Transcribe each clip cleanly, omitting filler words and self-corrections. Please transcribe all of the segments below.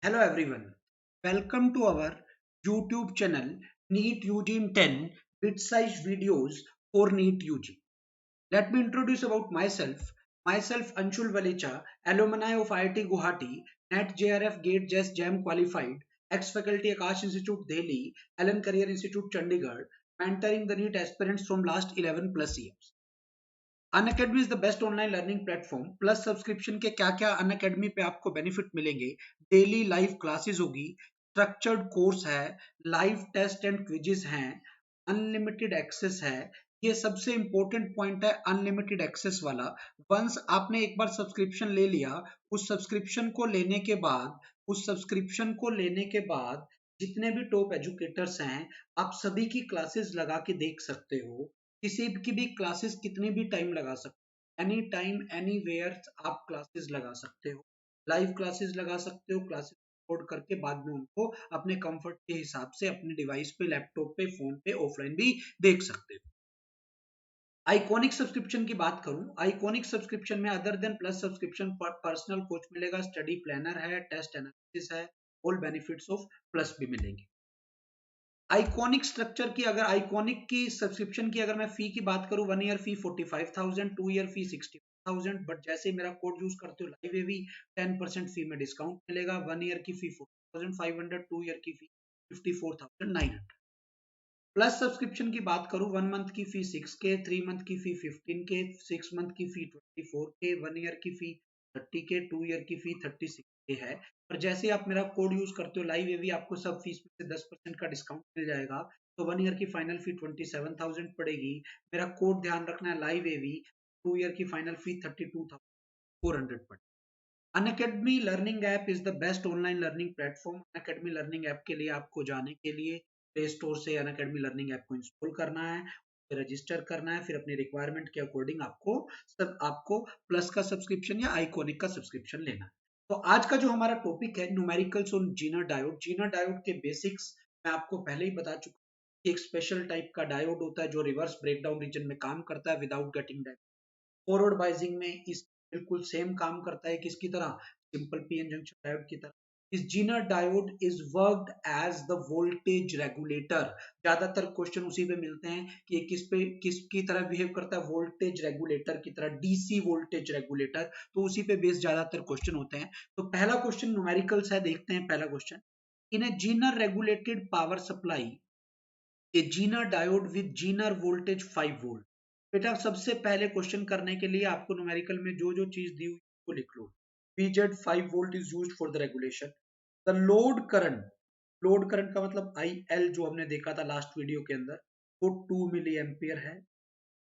Hello everyone. Welcome to our YouTube channel NEET UG in 10 bit-sized videos for NEET UG. Let me introduce about myself. Myself Anshul Valecha, alumni of IIT Guwahati, NET JRF GATE JES JAM qualified, ex-faculty Akash Institute Delhi, Allen Career Institute Chandigarh, mentoring the NEET aspirants from last 11 plus years. Unacademy is the best online learning platform. Plus subscription के क्या क्या Unacademy पे आपको benefit मिलेंगे। Daily live classes होगी, structured course है, live test and quizzes हैं, unlimited access है। ये सबसे इंपॉर्टेंट पॉइंट है अनलिमिटेड एक्सेस वाला। वंस आपने एक बार सब्सक्रिप्शन ले लिया, उस सब्सक्रिप्शन को लेने के बाद जितने भी टॉप एजुकेटर्स हैं, आप सभी की क्लासेस लगा के देख सकते हो। किसी की भी क्लासेस कितनी भी टाइम लगा सकते हो, एनी टाइम एनी वेयर आप क्लासेस लगा सकते हो, लाइव क्लासेस लगा सकते हो। क्लासेस रिकॉर्ड करके बाद में उनको अपने कंफर्ट के हिसाब से अपने डिवाइस पे, लैपटॉप पे, फोन पे ऑफलाइन भी देख सकते हो। आइकॉनिक सब्सक्रिप्शन की बात करूं, आइकॉनिक सब्सक्रिप्शन में other than plus subscription personal coach मिलेगा, स्टडी प्लानर है, टेस्ट एनालिसिस है, ऑल बेनिफिट्स ऑफ प्लस भी मिलेंगे। आइकॉनिक स्ट्रक्चर की, अगर आइकॉनिक की सब्सक्रिप्शन की अगर मैं फी की बात करूं, 1 year fee 45,000, 2 year fee 60,000। But जैसे मेरा कोड यूज करते हो लाइव एवी, 10% फी में डिस्काउंट मिलेगा। 1 ईयर की फी 40,500, 2 ईयर की फी 54,900। प्लस सब्सक्रिप्शन की बात करूं, 1 मंथ की फी 6K, 3 मंथ की फी 15K, 6 मंथ की फी 24K, 1 ईयर की फी 30K, 2 ईयर की फी 36K है। पर जैसे आप मेरा कोड यूज करते हो लाइव एवी, आपको सब फीस में से 10% का डिस्काउंट मिल जाएगा। तो 1 ईयर की फाइनल फी 27,000 पड़ेगी। मेरा कोड ध्यान रखना है लाइव एवी। 2 ईयर की फाइनल फी 32,400 पड़ेगी। Unacademy learning app is the best online learning platform. Unacademy learning app के लिए आपको जाने के लिए प्ले स्टोर से अनअकैडमी लर्निंग ऐप को इंस्टॉल करना है, रजिस्टर करना है, फिर अपनी रिक्वायरमेंट के अकॉर्डिंग आपको प्लस का सब्सक्रिप्शन या आइकॉनिक का सब्सक्रिप्शन लेना है। तो आज का जो हमारा टॉपिक है numericals on Zener diode. Zener diode के बेसिक्स मैं आपको पहले ही बता चुका हूं। एक स्पेशल टाइप का डायोड होता है जो रिवर्स ब्रेकडाउन रीजन में काम करता है विदाउट गेटिंग डैमेज। फॉरवर्ड बाइजिंग में इस बिल्कुल सेम काम करता है, किसकी तरह, सिंपल पीएन जंक्शन डायोड की तरह। इस zener diode is worked as the voltage regulator. ज्यादातर क्वेश्चन उसी पे मिलते हैं कि ये किसकी तरह बिहेव करता है, वोल्टेज रेगुलेटर की तरह, डीसी वोल्टेज रेगुलेटर। तो उसी पे बेस्ड ज्यादातर क्वेश्चन होते हैं। तो पहला क्वेश्चन न्यूमेरिकल्स है, देखते हैं पहला question. In A Zener regulated power supply, A Zener diode with Zener voltage 5 volt. बेटा सबसे पहले क्वेश्चन करने के लिए आपको न्यूमेरिकल में जो जो चीज दी हुई है वो लिख लो। VZ 5 volt is used for the regulation. The load current का मतलब IL जो हमने देखा था लास्ट वीडियो के अंदर, वो 2 मिली एम्पियर है।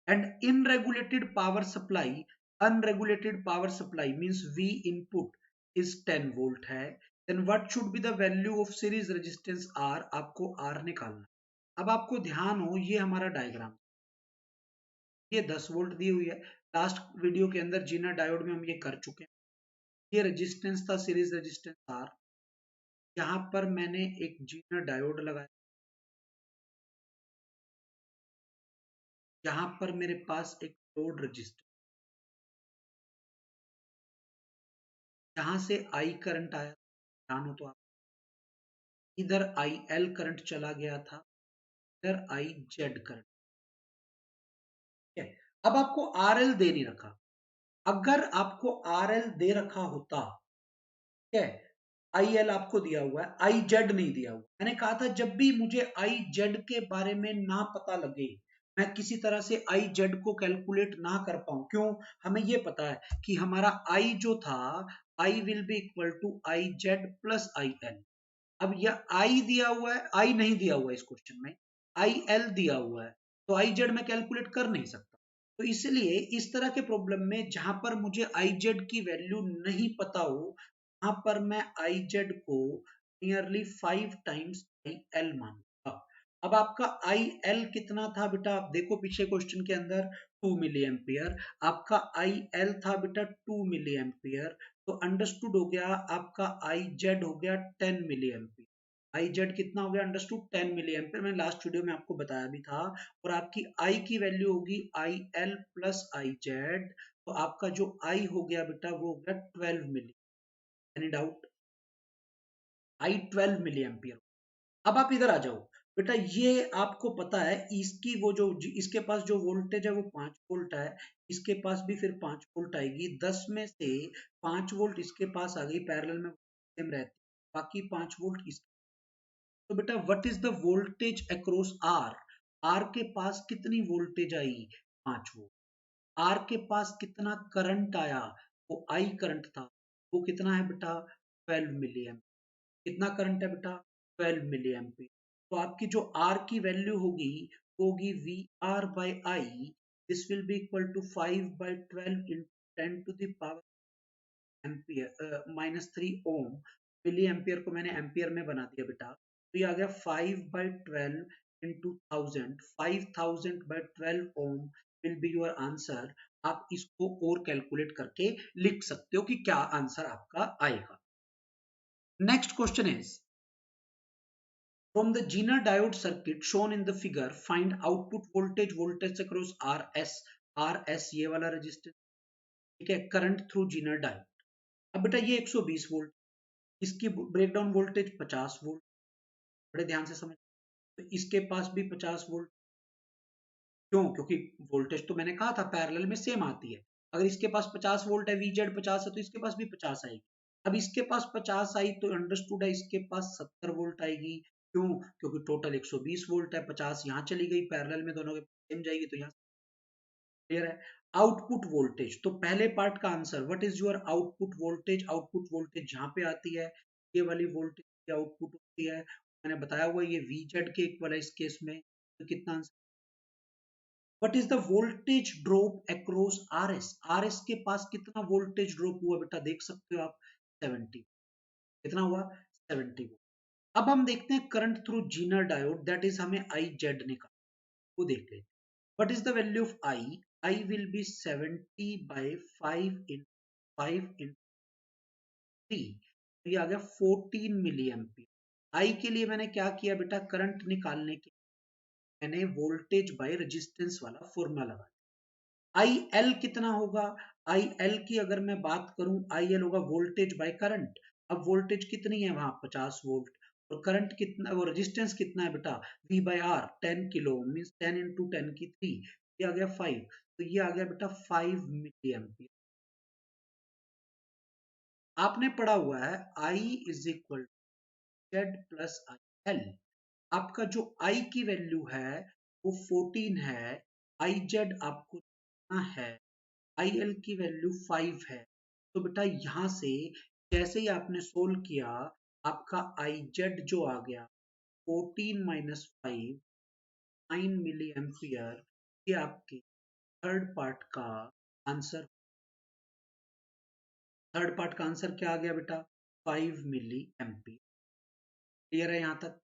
And unregulated power supply means V input is 10 volt है। Then what should be the value of series resistance R, आपको R निकालना। अब आपको ध्यान हो, ये हमारा डायग्राम, ये 10 वोल्ट दी हुई है। लास्ट वीडियो के अंदर जीनर डायोड में हम ये कर चुके हैं। ये रेजिस्टेंस था, सीरीज रेजिस्टेंस R। यहाँ पर मैंने एक जीनर डायोड लगाया, यहाँ पर मेरे पास एक लोड रजिस्टर, यहाँ से I करंट आया, ध्यान हो तो आप, इधर IL करंट चला गया था, इधर IZ करंट है। अब आपको RL दे नहीं रखा। अगर आपको RL दे रखा होता, ठीक है, IL आपको दिया हुआ है, IZ नहीं दिया हुआ। मैंने कहा था जब भी मुझे IZ के बारे में ना पता लगे, मैं किसी तरह से IZ को कैलकुलेट ना कर पाऊं। क्यों? हमें ये पता है कि हमारा I जो था, I will be equal to IZ plus IL। अब यह I दिया हुआ है, I नहीं दिया हुआ है इस क्वेश्चन में, IL दिया हुआ है, तो IZ मैं कैलकुलेट कर नहीं सकता। तो इसलिए इस तरह के प्रॉब्लम में जहां पर मुझे IZ की वैल्यू नहीं पता हो, वहां पर मैं IZ को नियरली 5 टाइम्स IL मानूंगा। अब आपका IL कितना था बेटा, आप देखो पीछे क्वेश्चन के अंदर 2 मिली एम्पियर, आपका IL था बेटा 2 मिली एम्पियर। तो अंडरस्टूड हो गया, आपका IZ हो गया 10 मिली एम्पियर। IZ कितना हो गया, अंडरस्टूड 10 मिली एम्पियर। मैंने लास्ट वीडियो में आपको बताया भी था। और आपकी I की वैल्यू होगी IL प्लस IZ। तो आपका जो I हो गया बेटा वो हो गया 12 milli. Any doubt? I 12 milli ampere. अब आप इधर आ जाओ बेटा, ये आपको पता है इसकी वो जो इसके पास जो वोल्टेज है वो 5 वोल्ट है, इसके पास भी फिर 5 वोल्ट आएगी, 10 में से 5 वोल्ट इसके पास आ गई, पैरेलल में सेम रहती, बाकी 5 वोल्ट इस। तो बेटा what is the voltage across R, R के पास कितनी वोल्टेज आई, 5 वोल्ट। आर के पास कितना करंट आया, वो आई करंट था, वो कितना है बेटा 12 मिली एम्पियर। कितना करंट है बेटा 12 मिली एम्पियर। तो आपकी जो आर की वैल्यू होगी वो होगी V R by I, this will be equal to 5/12 in 10 to the power ampere -3 ohm. Milli ampere को मैंने एम्पियर में बना दिया बेटा, तो ये आ गया 5/12 into 1000, 5000/12 ohm will be your answer. आप इसको और कैलकुलेट करके लिख सकते हो कि क्या आंसर आपका आएगा। Next question is from the Zener diode circuit shown in the figure, find output voltage across RS। RS ये वाला रेजिस्टेंस, ठीक है, करंट थ्रू Zener diode। अब बेटा ये 120 वोल्ट, इसकी ब्रेकडाउन वोल्टेज 50 वोल्ट, बड़े ध्यान से समझ। तो इसके पास भी 50 वोल्ट, क्यों, क्योंकि वोल्टेज तो मैंने कहा था पैरेलल में सेम आती है। अगर इसके पास 50 वोल्ट है, वीजेड 50 है, तो इसके पास भी 50 आएगी। अब इसके पास 50 आई तो अंडरस्टूड है इसके पास 70 वोल्ट आएगी, क्यों, क्योंकि टोटल 120 वोल्ट है, 50 यहाँ चली गई, पैरेलल में दोनों के सेम जाएगी, तो यहाँ क्लियर है। आउटपुट वोल्टेज, तो पहले पार्ट का answer, what is your output voltage, output voltage जहां पे आती है ये वाली वोल्टेज की आउटपुट होती है, मैंने बताया हुआ ये वीजेड के इक्वल है इस केस में, तो कितना answer. What is the voltage drop across RS, RS के पास कितना वोल्टेज ड्रॉप हुआ बेटा, देख सकते हो आप 70, कितना हुआ 70। अब हम देखते हैं current through Zener diode, that is हमें आई जेड निकाल, वो देख लेते हैं। What is the value of I, I will be 70/5 इन 5 इन 3, तो ये आ गया 14 मिली एम्पियर। आई के लिए मैंने क्या किया बेटा, करंट निकालने के मैंने वोल्टेज बाय रेजिस्टेंस वाला फॉर्मूला लगाया। आई एल कितना होगा, आई एल की अगर मैं बात करूं, आई एल होगा वोल्टेज बाय करंट। अब वोल्टेज कितनी है वहां 50 वोल्ट, और करंट कितना, वो रेजिस्टेंस कितना है बेटा V by R 10 kilo means 10 into 10 की 3, ये आ गया 5, तो ये आ गया बेटा 5 मिली एम्पियर। आपने पढ़ा हुआ है I is equal Z plus I L, आपका जो I की वैल्यू है वो 14 है, आई जेड आपको कितना है, आई एल की वैल्यू 5 है। तो बेटा यहां से जैसे ही आपने सोल्व किया, आपका आई जेड जो आ गया 14 माइनस 5, 9 मिली एम्पियर, ये आपके थर्ड पार्ट का आंसर। थर्ड पार्ट का आंसर क्या आ गया बेटा 5 मिली एम्पियर। क्लियर है यहाँ तक,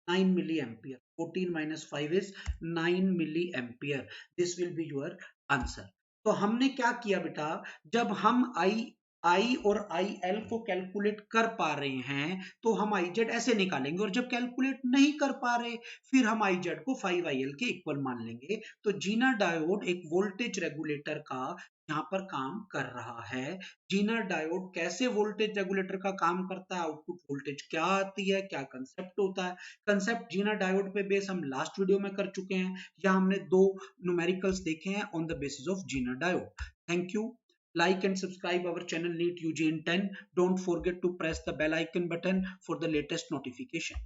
9 milli ampere, 14 minus 5 is 9 milli ampere, this will be your answer. तो हमने क्या किया बेटा, जब हम आई और आई एल को कैलकुलेट कर पा रहे हैं तो हम आई जेड ऐसे निकालेंगे, और जब कैलकुलेट नहीं कर पा रहे फिर हम आई जेड को 5 आई एल के इक्वल मान लेंगे। तो जीनर डायोड एक वोल्टेज रेगुलेटर का यहाँ पर काम कर रहा है। जीनर डायोड कैसे वोल्टेज रेगुलेटर का काम करता है, आउटपुट वोल्टेज क्या आती है, क्या कंसेप्ट होता है, कंसेप्ट जीनर डायोड पे बेस हम लास्ट वीडियो में कर चुके हैं, या हमने 2 न्यूमेरिकल्स देखे हैं on the basis of Zener diode. Thank you. Like and subscribe our channel NEET UG in 10. Don't forget to press the bell icon button for the latest notification.